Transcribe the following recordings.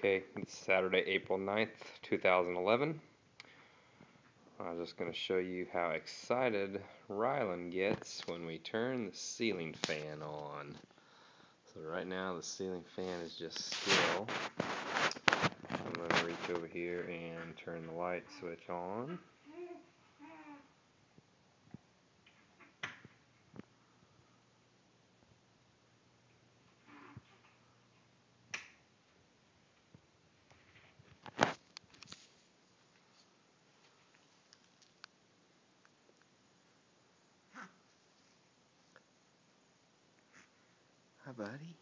Okay, it's Saturday, April 9th, 2011. I'm just going to show you how excited Rylan gets when we turn the ceiling fan on. So right now the ceiling fan is just still. I'm going to reach over here and turn the light switch on. Hi, buddy.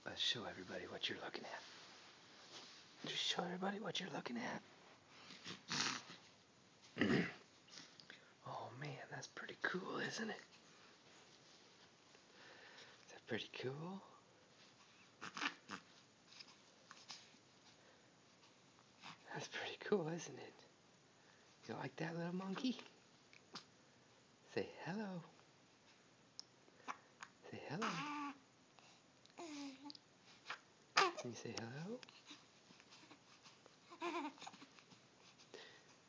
Let's show everybody what you're looking at. Just show everybody what you're looking at. Oh man, that's pretty cool, isn't it? Is that pretty cool? That's pretty cool, isn't it? You like that, little monkey? Say hello. Say hello. Can you say hello?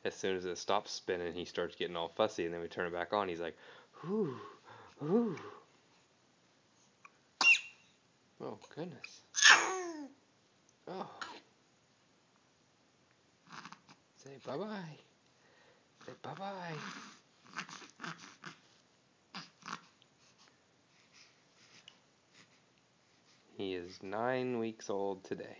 As soon as it stops spinning, he starts getting all fussy, and then we turn it back on. He's like, ooh, ooh. Oh, goodness. Oh. Say bye-bye. Say bye-bye. He is 9 weeks old today.